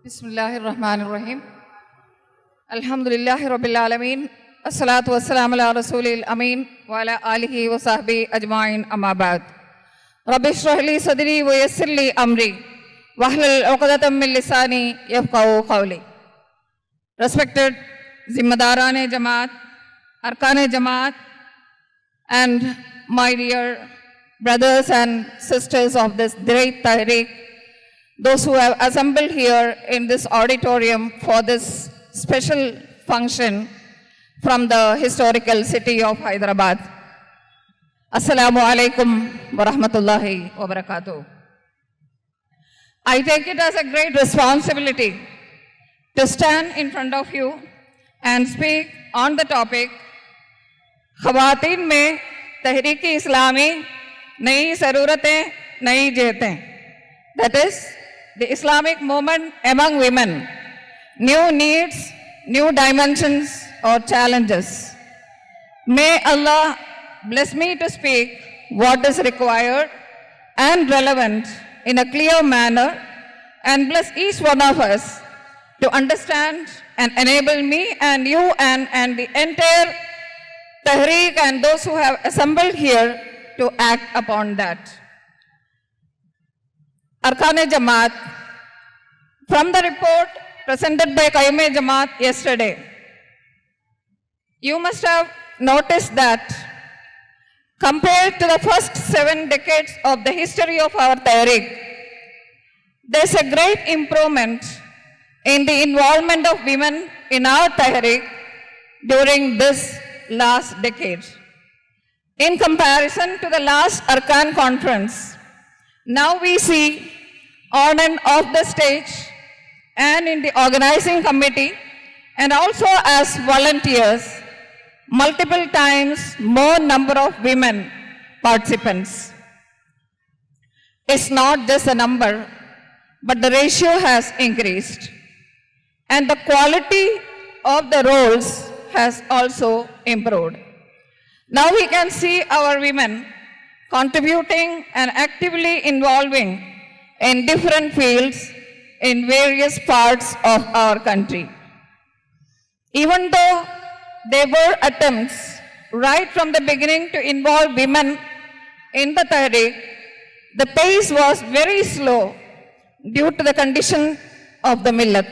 Bismillahirrahmanirrahim. Alhamdulillahi Rabbil Alameen. Assalatu wassalamu ala Rasulil Ameen wa ala alihi wa sahbihi ajma'in amma ba'd. Rabbi shrah li sadri wa yassir li amri wahlul 'uqdatam min lisani yafqahu qawli. Respected Zimmadarane Jamaat, Arkane Jamaat, and my dear brothers and sisters of this great Tahreek, those who have assembled here in this auditorium for this special function from the historical city of Hyderabad. Assalamu alaikum wa rahmatullahi wa barakatuh. I take it as a great responsibility to stand in front of you and speak on the topic ख़वातीन में तहरीक इस्लामी नई ज़रूरतें नई जेतें, that is the Islamic movement among women, new needs, new dimensions or challenges. May Allah bless me to speak what is required and relevant in a clear manner, and bless each one of us to understand and enable me and you and the entire Tahreek and those who have assembled here to act upon that. Arkane Jamaat, from the report presented by Qayyum Jamaat yesterday, you must have noticed that compared to the first 7 decades of the history of our Tahreek, there's a great improvement in the involvement of women in our Tahreek during this last decade. In comparison to the last Arkan conference, now we see on and off the stage and in the organizing committee and also as volunteers, multiple times more number of women participants. It's not just a number, but the ratio has increased. And the quality of the roles has also improved. Now we can see our women contributing and actively involving in different fields in various parts of our country. Even though there were attempts right from the beginning to involve women in the Tahreek, the pace was very slow due to the condition of the millet.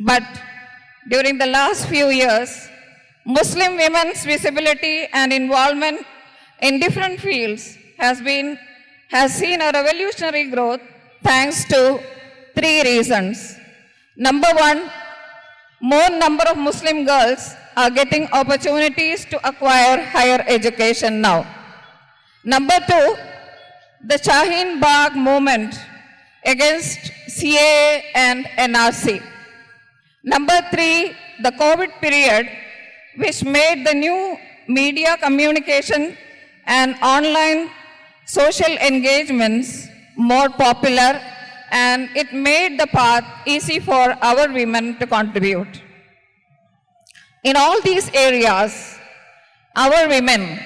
But during the last few years, Muslim women's visibility and involvement in different fields has seen a revolutionary growth thanks to 3 reasons. Number 1, more number of Muslim girls are getting opportunities to acquire higher education now. Number 2, the Shaheen Bagh movement against CAA and NRC. Number 3, the COVID period, which made the new media communication and online social engagements more popular, and it made the path easy for our women to contribute. In all these areas, our women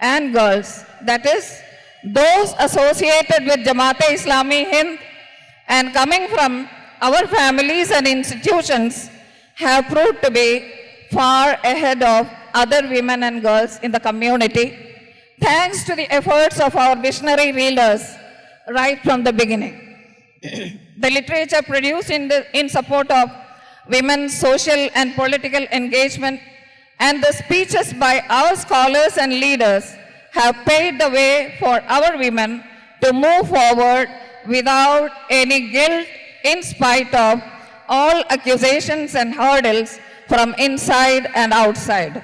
and girls, that is, those associated with Jamaat-e-Islami Hind and coming from our families and institutions, have proved to be far ahead of other women and girls in the community, thanks to the efforts of our visionary leaders right from the beginning. The literature produced in support of women's social and political engagement and the speeches by our scholars and leaders have paved the way for our women to move forward without any guilt, in spite of all accusations and hurdles from inside and outside.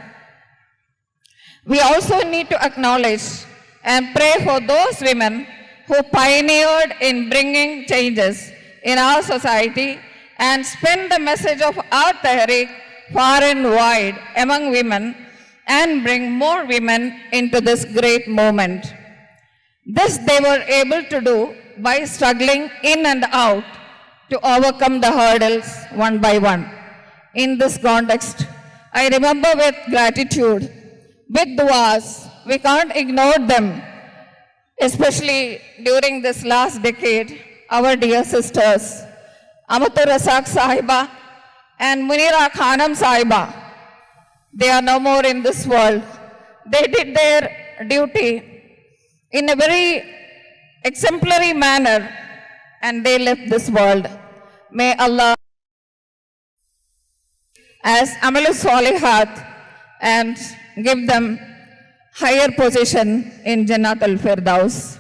We also need to acknowledge and pray for those women who pioneered in bringing changes in our society and spread the message of our Tahreek far and wide among women and bring more women into this great movement. This they were able to do by struggling in and out to overcome the hurdles one by one. In this context, I remember with gratitude, with du'as, we can't ignore them, especially during this last decade, our dear sisters, Amatur Rasak Sahiba, and Munira Khanam Sahiba. They are no more in this world. They did their duty in a very exemplary manner and they left this world. May Allah as Amal Salihat and give them higher position in Jannat al-Firdaus.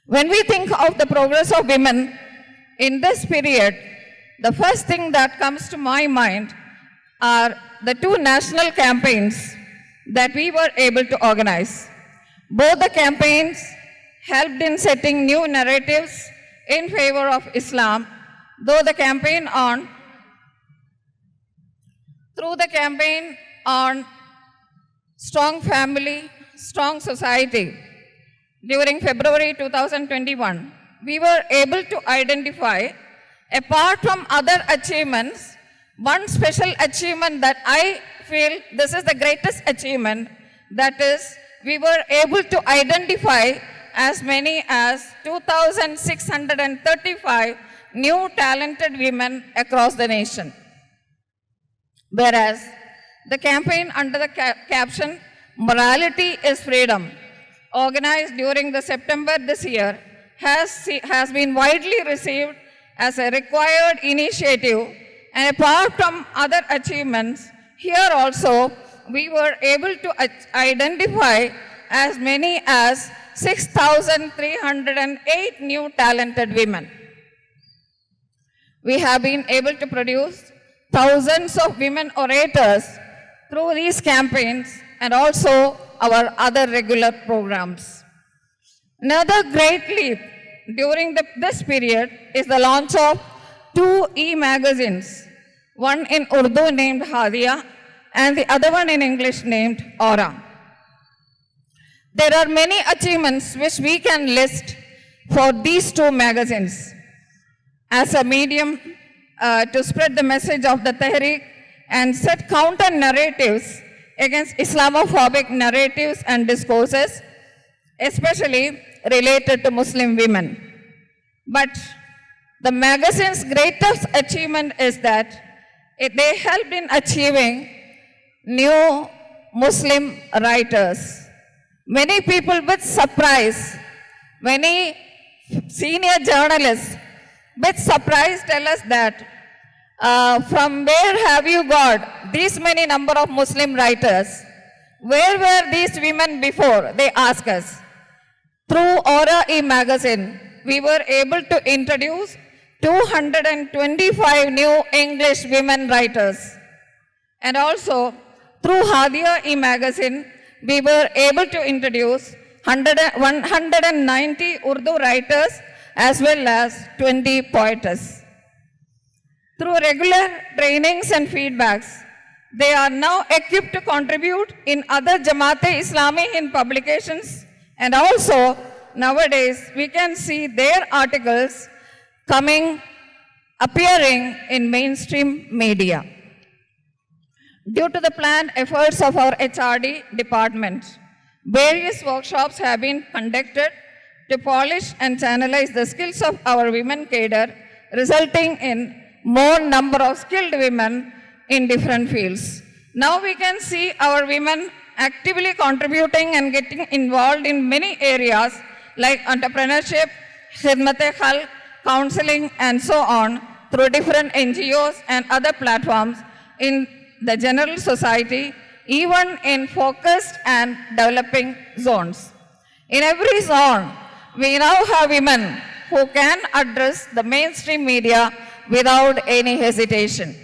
When we think of the progress of women in this period, the first thing that comes to my mind are the two national campaigns that we were able to organize. Both the campaigns helped in setting new narratives in favor of Islam, through the campaign on strong family, strong society. During February 2021, we were able to identify, apart from other achievements, one special achievement that I feel this is the greatest achievement, that is, we were able to identify as many as 2,635 new talented women across the nation. Whereas the campaign under the caption, Morality is Freedom, organized during the September this year, has been widely received as a required initiative, and apart from other achievements, here also we were able to identify as many as 6,308 new talented women. We have been able to produce thousands of women orators through these campaigns and also our other regular programs. Another great leap during this period is the launch of 2 e-magazines, one in Urdu named Hadia and the other one in English named Aura. There are many achievements which we can list for these 2 magazines as a medium to spread the message of the Tehreek and set counter narratives against Islamophobic narratives and discourses, especially related to Muslim women. But the magazine's greatest achievement is that they helped in achieving new Muslim writers. Many people with surprise, many senior journalists with surprise tell us that from where have you got these many number of Muslim writers? Where were these women before? They ask us. Through Aura e-magazine, we were able to introduce 225 new English women writers. And also, through Hadia e-magazine, we were able to introduce 190 Urdu writers as well as 20 poetess. Through regular trainings and feedbacks, they are now equipped to contribute in other Jamaat-e-Islami in publications, and also nowadays we can see their articles appearing in mainstream media. Due to the planned efforts of our HRD department, various workshops have been conducted to polish and channelize the skills of our women cadre, resulting in more number of skilled women in different fields. Now we can see our women actively contributing and getting involved in many areas like entrepreneurship, khidmat-e-khalq, counseling, and so on through different NGOs and other platforms in the general society, even in focused and developing zones. In every zone, we now have women who can address the mainstream media without any hesitation.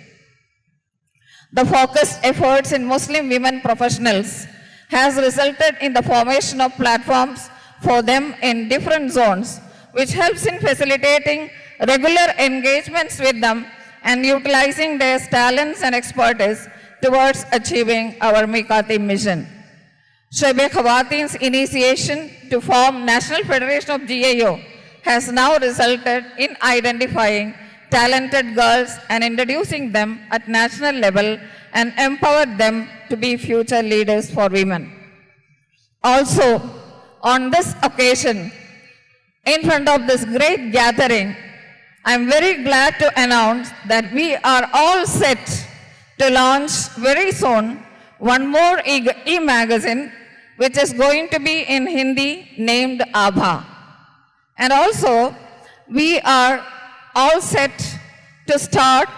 The focused efforts in Muslim women professionals has resulted in the formation of platforms for them in different zones, which helps in facilitating regular engagements with them and utilizing their talents and expertise towards achieving our Mikati mission. Shoaib Khawatin's initiation to form National Federation of GAO has now resulted in identifying talented girls and introducing them at national level and empowered them to be future leaders for women. Also, on this occasion, in front of this great gathering, I am very glad to announce that we are all set to launch very soon one more e-magazine which is going to be in Hindi named Abha. And also, we are all set to start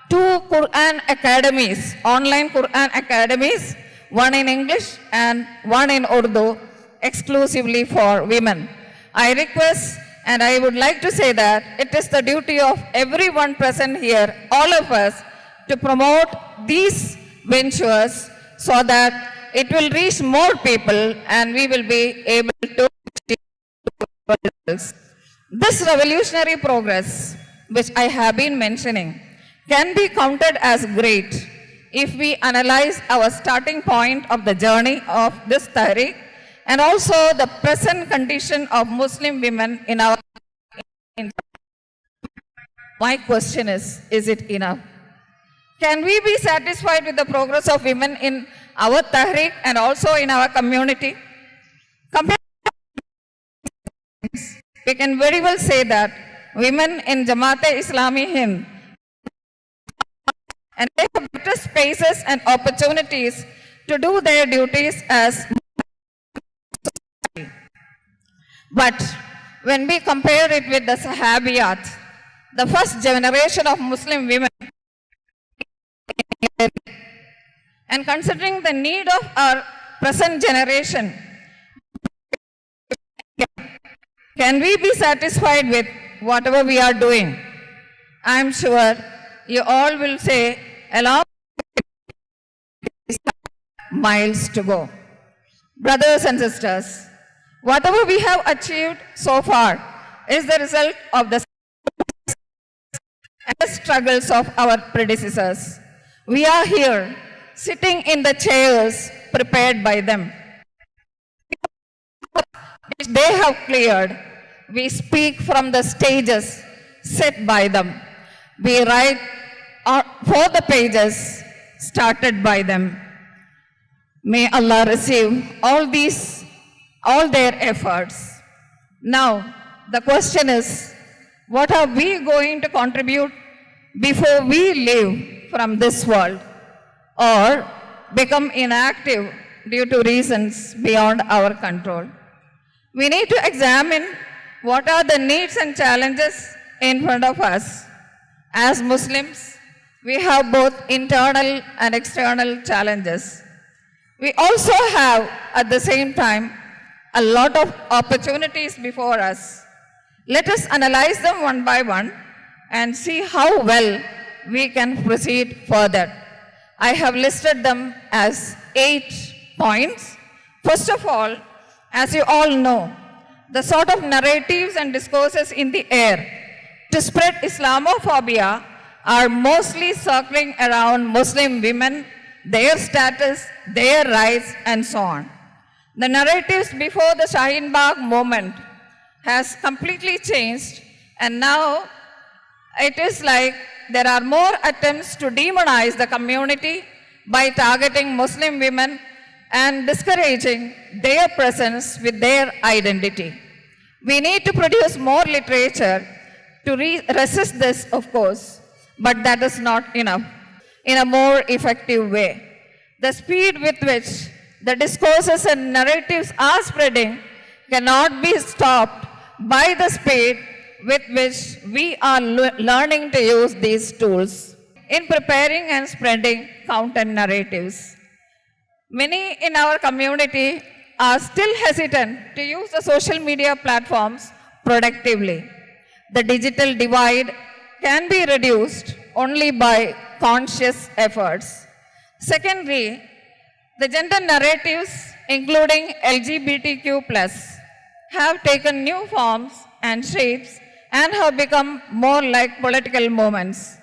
2 Quran academies, online Quran academies, one in English and one in Urdu, exclusively for women. I request and I would like to say that it is the duty of everyone present here, all of us, to promote these ventures so that it will reach more people and we will be able to achieve results. This revolutionary progress, which I have been mentioning, can be counted as great if we analyze our starting point of the journey of this Tahreek and also the present condition of Muslim women in our country. My question is it enough? Can we be satisfied with the progress of women in our Tahreek and also in our community? We can very well say that women in Jamaat-e-Islami Hind and they have better spaces and opportunities to do their duties as. But when we compare it with the Sahabiyat, the first generation of Muslim women, and considering the need of our present generation, can we be satisfied with whatever we are doing? I am sure you all will say, along miles to go. Brothers and sisters, whatever we have achieved so far is the result of the struggles of our predecessors. We are here, sitting in the chairs prepared by them, which they have cleared. We speak from the stages set by them. We write for the pages started by them. May Allah receive all their efforts. Now, the question is, what are we going to contribute before we leave from this world or become inactive due to reasons beyond our control? We need to examine what are the needs and challenges in front of us. As Muslims, we have both internal and external challenges. We also have, at the same time, a lot of opportunities before us. Let us analyze them one by one and see how well we can proceed further. I have listed them as 8 points. First of all, as you all know, the sort of narratives and discourses in the air to spread Islamophobia are mostly circling around Muslim women, their status, their rights, and so on. The narratives before the Shaheen Bagh movement has completely changed, and now it is like there are more attempts to demonize the community by targeting Muslim women and discouraging their presence with their identity. We need to produce more literature to resist this, of course, but that is not enough. In a more effective way, the speed with which the discourses and narratives are spreading cannot be stopped by the speed with which we are learning to use these tools in preparing and spreading counter narratives. Many in our community are still hesitant to use the social media platforms productively. The digital divide can be reduced only by conscious efforts. Secondly, the gender narratives, including LGBTQ+, have taken new forms and shapes and have become more like political movements.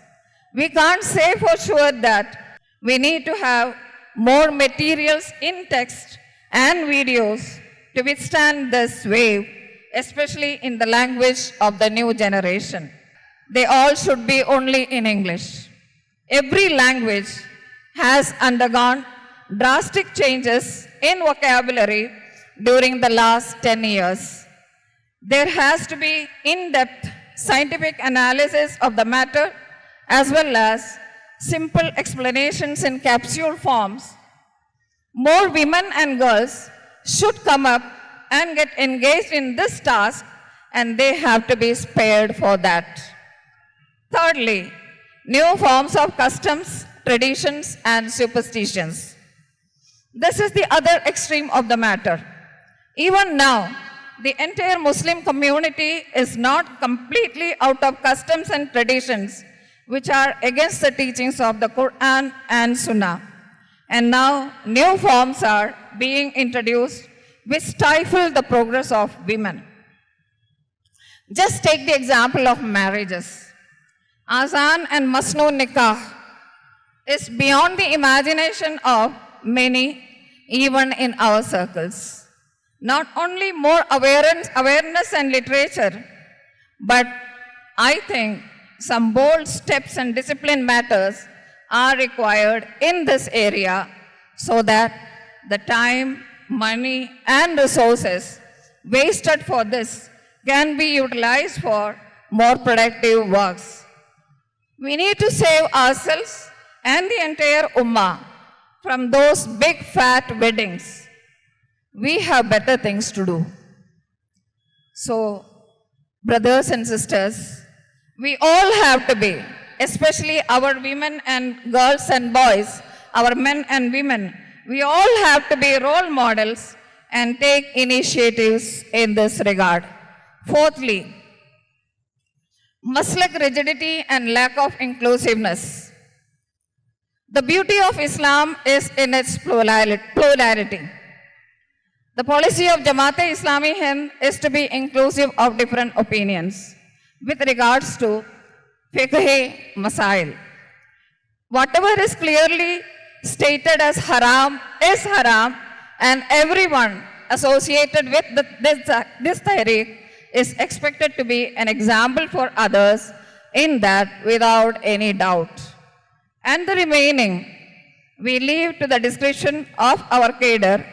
We can't say for sure that we need to have more materials in text and videos to withstand this wave, especially in the language of the new generation. They all should be only in English. Every language has undergone drastic changes in vocabulary during the last 10 years. There has to be in-depth scientific analysis of the matter, as well as simple explanations in capsule forms, more women and girls should come up and get engaged in this task, and they have to be spared for that. Thirdly, new forms of customs, traditions, and superstitions. This is the other extreme of the matter. Even now, the entire Muslim community is not completely out of customs and traditions which are against the teachings of the Quran and Sunnah. And now, new forms are being introduced which stifle the progress of women. Just take the example of marriages. Azan and Masnu Nikah is beyond the imagination of many, even in our circles. Not only more awareness and literature, but I think some bold steps and discipline matters are required in this area so that the time, money, and resources wasted for this can be utilized for more productive works. We need to save ourselves and the entire Ummah from those big fat weddings. We have better things to do. So, brothers and sisters, we all have to be, especially our women and girls and boys, our men and women, we all have to be role models and take initiatives in this regard. Fourthly, Maslak rigidity and lack of inclusiveness. The beauty of Islam is in its plurality. The policy of Jamaat-e-Islami Hind is to be inclusive of different opinions with regards to fiqh masail. Whatever is clearly stated as haram is haram, and everyone associated with this tahreek is expected to be an example for others in that without any doubt. And the remaining, we leave to the discretion of our cadre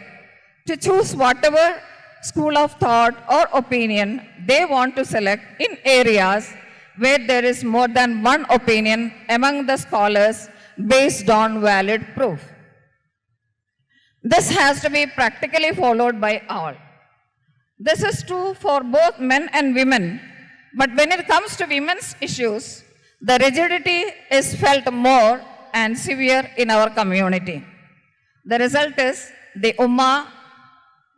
to choose whatever school of thought or opinion they want to select in areas where there is more than one opinion among the scholars based on valid proof. This has to be practically followed by all. This is true for both men and women, but when it comes to women's issues, the rigidity is felt more and severe in our community. The result is the Ummah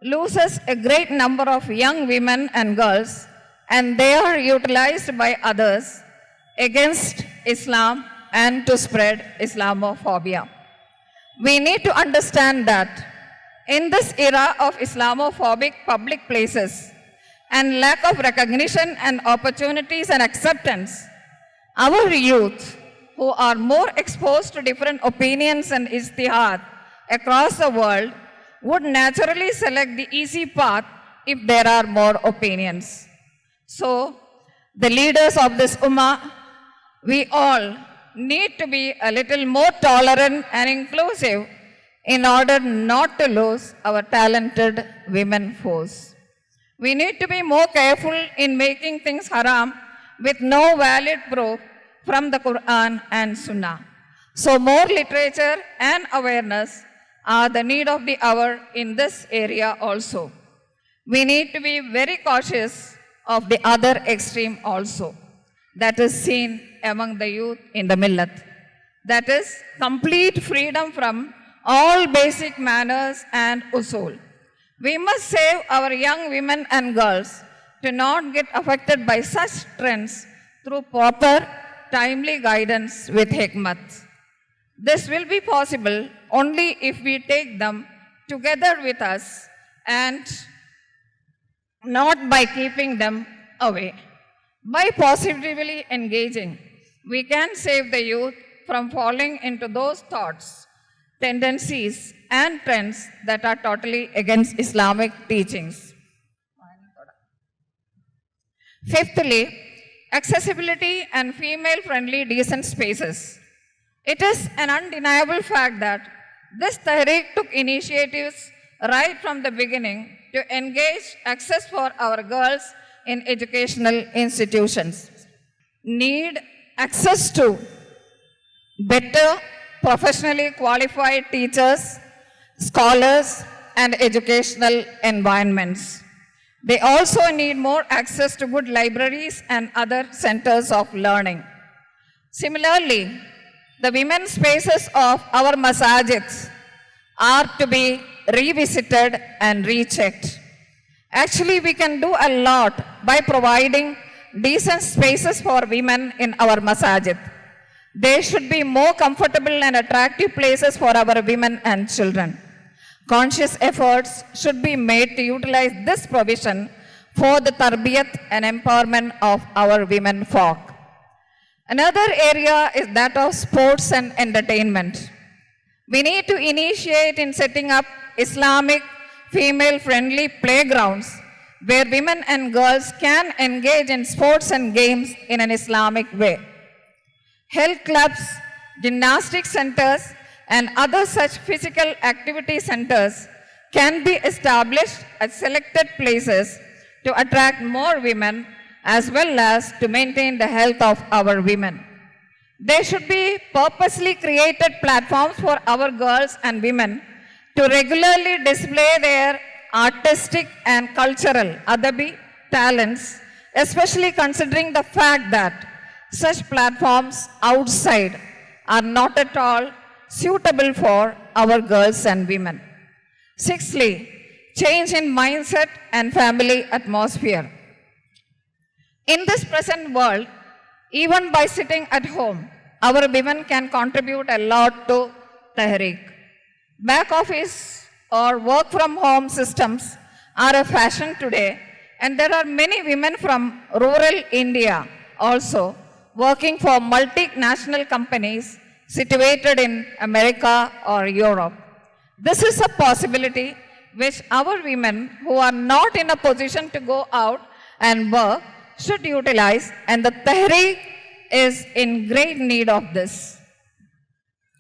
loses a great number of young women and girls, and they are utilized by others against Islam and to spread Islamophobia. We need to understand that in this era of Islamophobic public places and lack of recognition and opportunities and acceptance, our youth who are more exposed to different opinions and ijtihad across the world would naturally select the easy path if there are more opinions. So, the leaders of this Ummah, we all need to be a little more tolerant and inclusive in order not to lose our talented women force. We need to be more careful in making things haram with no valid proof from the Quran and Sunnah. So more literature and awareness are the need of the hour in this area also. We need to be very cautious of the other extreme also, that is seen among the youth in the millat. That is complete freedom from all basic manners and usul. We must save our young women and girls to not get affected by such trends through proper, timely guidance with hikmat. This will be possible only if we take them together with us and not by keeping them away. By positively engaging, we can save the youth from falling into those thoughts, tendencies, and trends that are totally against Islamic teachings. Fifthly, accessibility and female-friendly decent spaces. It is an undeniable fact that this Tahreek took initiatives right from the beginning to engage access for our girls in educational institutions. need access to better professionally qualified teachers, scholars, and educational environments. They also need more access to good libraries and other centers of learning. Similarly, the women's spaces of our masajids are to be revisited and rechecked. Actually, we can do a lot by providing decent spaces for women in our masajid. They should be more comfortable and attractive places for our women and children. Conscious efforts should be made to utilize this provision for the tarbiyat and empowerment of our women folk. Another area is that of sports and entertainment. We need to initiate in setting up Islamic female-friendly playgrounds where women and girls can engage in sports and games in an Islamic way. Health clubs, gymnastic centers, and other such physical activity centers can be established at selected places to attract more women as well as to maintain the health of our women. There should be purposely created platforms for our girls and women to regularly display their artistic and cultural adabi talents, especially considering the fact that such platforms outside are not at all suitable for our girls and women. Sixthly, change in mindset and family atmosphere. In this present world, even by sitting at home, our women can contribute a lot to Tehreek. Back office or work from home systems are a fashion today, and there are many women from rural India also working for multinational companies situated in America or Europe. This is a possibility which our women who are not in a position to go out and work should utilize, and the Tehreek is in great need of this.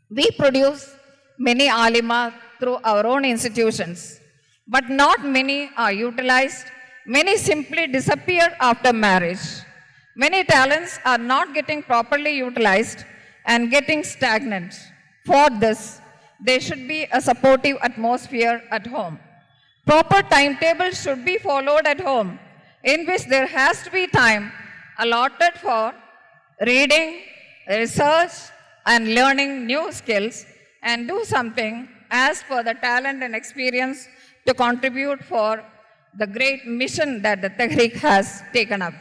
We produce many alimas through our own institutions, but not many are utilized. Many simply disappear after marriage. Many talents are not getting properly utilized and getting stagnant. For this, there should be a supportive atmosphere at home. Proper timetables should be followed at home, in which there has to be time allotted for reading, research, and learning new skills, and do something as per the talent and experience to contribute for the great mission that the Tehreek has taken up.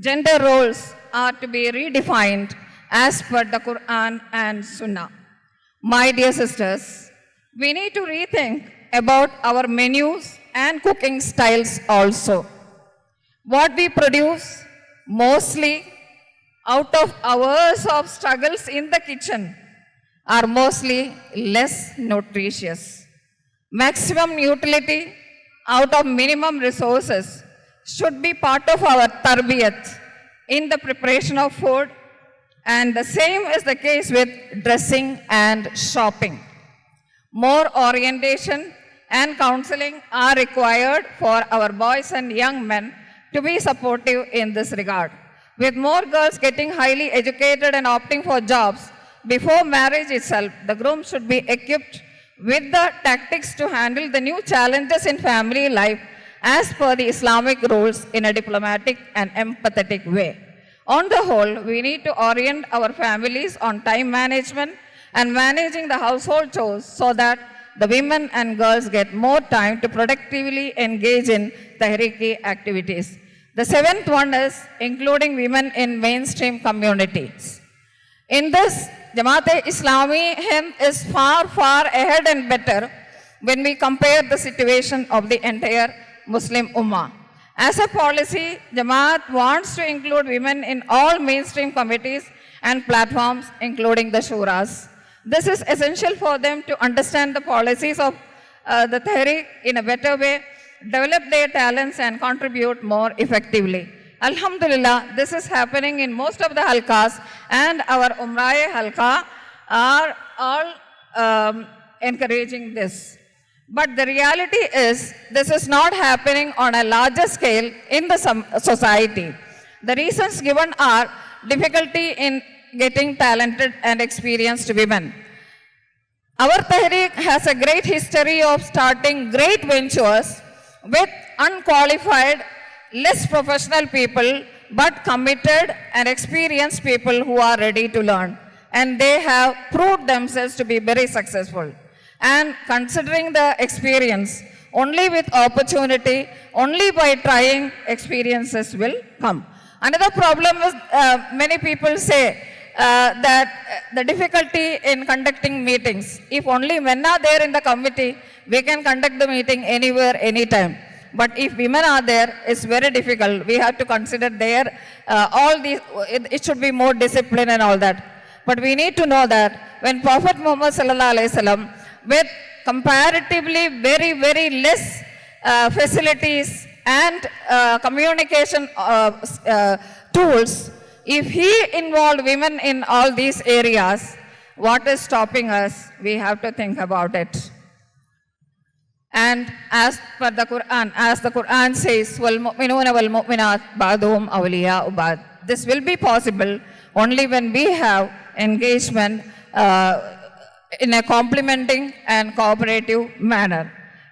Gender roles are to be redefined as per the Quran and Sunnah. My dear sisters, we need to rethink about our menus and cooking styles also. What we produce mostly out of hours of struggles in the kitchen are mostly less nutritious. Maximum utility out of minimum resources should be part of our tarbiyat in the preparation of food, and the same is the case with dressing and shopping. More orientation and counseling are required for our boys and young men to be supportive in this regard. With more girls getting highly educated and opting for jobs before marriage itself, the groom should be equipped with the tactics to handle the new challenges in family life as per the Islamic rules in a diplomatic and empathetic way. On the whole, we need to orient our families on time management and managing the household chores so that the women and girls get more time to productively engage in Tehreeki activities. The seventh one is including women in mainstream communities. In this, Jamaat-e-Islami Hind is far, far ahead and better when we compare the situation of the entire Muslim Ummah. As a policy, Jamaat wants to include women in all mainstream committees and platforms, including the shuras. This is essential for them to understand the policies of the Tehreek in a better way, develop their talents, and contribute more effectively. Alhamdulillah, this is happening in most of the halqas, and our Umrah halqa are all encouraging this. But the reality is, this is not happening on a larger scale in the society. The reasons given are difficulty in getting talented and experienced women. Our Tehreek has a great history of starting great ventures with unqualified, less professional people, but committed and experienced people who are ready to learn. And they have proved themselves to be very successful. And considering the experience, only with opportunity, only by trying, experiences will come. Another problem is many people say that the difficulty in conducting meetings. If only men are there in the committee, we can conduct the meeting anywhere, anytime. But if women are there, it's very difficult. We have to consider their, all these, it should be more discipline and all that. But we need to know that when Prophet Muhammad Sallallahu Alaihi Wasallam, with comparatively very, very less facilities and communication tools, if he involved women in all these areas, what is stopping us? We have to think about it. And as per the Quran says, وَالْمُؤْمِنُونَ وَالْمُؤْمِنَاتِ بَعْضُهُمْ أَوْلِيَاءُ بَعْضٍ. This will be possible only when we have engagement in a complementing and cooperative manner.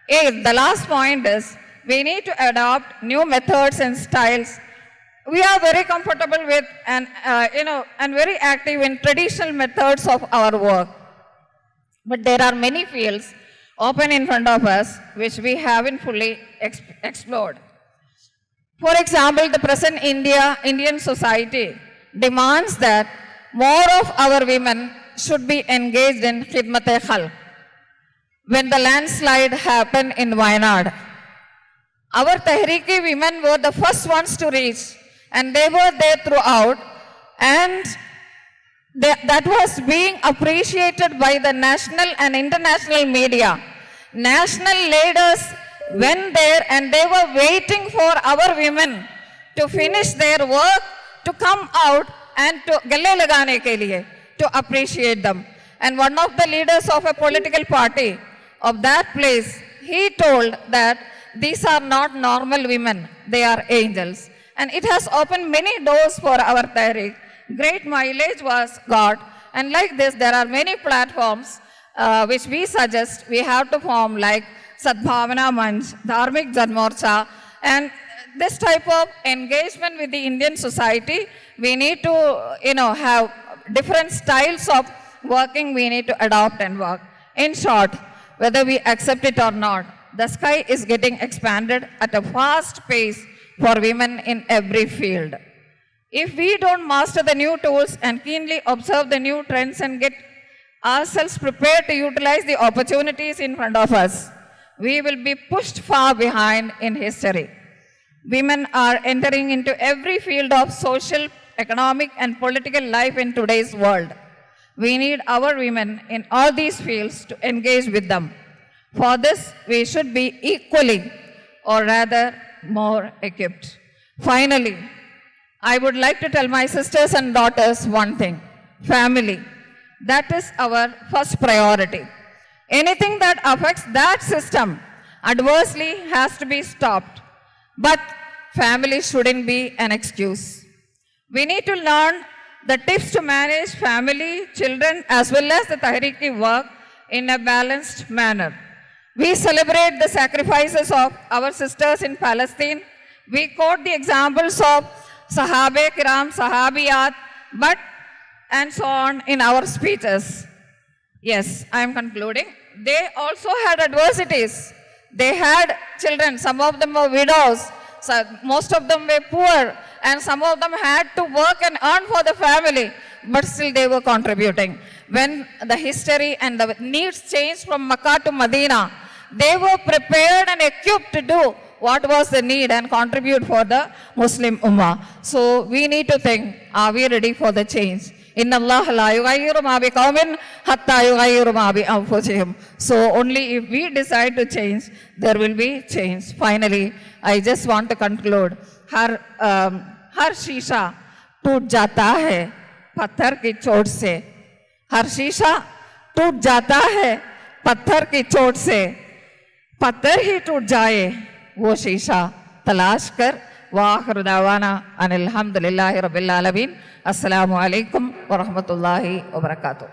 The last point is we need to adopt new methods and styles. We are very comfortable with and very active in traditional methods of our work. But there are many fields open in front of us which we haven't fully explored. For example, the present Indian society demands that more of our women should be engaged in khidmat-e-khalq. When the landslide happened in Wayanad, our Tehreeki women were the first ones to reach, and they were there throughout, and that was being appreciated by the national and international media. National leaders went there and they were waiting for our women to finish their work, to come out and to galle lagane ke liye, to appreciate them. And one of the leaders of a political party of that place, he told that these are not normal women, they are angels. And it has opened many doors for our Tehreek. Great mileage was got. And like this, there are many platforms which we suggest we have to form, like Sadbhavana Manch, Dharmik Janmorcha. And this type of engagement with the Indian society, we need to have different styles of working, we need to adopt and work. In short, whether we accept it or not, the sky is getting expanded at a fast pace for women in every field. If we don't master the new tools and keenly observe the new trends and get ourselves prepared to utilize the opportunities in front of us, we will be pushed far behind in history. Women are entering into every field of social, economic, and political life in today's world. We need our women in all these fields to engage with them. For this, we should be equally, or rather more equipped. Finally, I would like to tell my sisters and daughters one thing: family. That is our first priority. Anything that affects that system adversely has to be stopped. But family shouldn't be an excuse. We need to learn the tips to manage family, children, as well as the Tehreeki work in a balanced manner. We celebrate the sacrifices of our sisters in Palestine. We quote the examples of Sahabe Kiram, Sahabiyat, and so on in our speeches. Yes, I am concluding. They also had adversities. They had children. Some of them were widows. So most of them were poor. And some of them had to work and earn for the family. But still they were contributing. When the history and the needs changed from Makkah to Medina, they were prepared and equipped to do what was the need and contribute for the Muslim Ummah. So we need to think, are we ready for the change? Inna Allah la yughayyiru ma bi qawmin hatta yughayyiru ma bi anfusihim. So only if we decide to change, there will be change. Finally, I just want to conclude. हर शीशा टूट जाता है पत्थर की चोट से. हर शीशा टूट जाता है पत्थर की चोट से. पत्थर ही टूट जाए वो शीशा तलाश कर വാഹിറു ദഅവാന അനിൽ ഹംദുലില്ലാഹി റബ്ബിൽ ആലമീൻ. അസ്സലാമു അലൈക്കും വറഹ്മത്തുള്ളാഹി വബറകാതുഹു.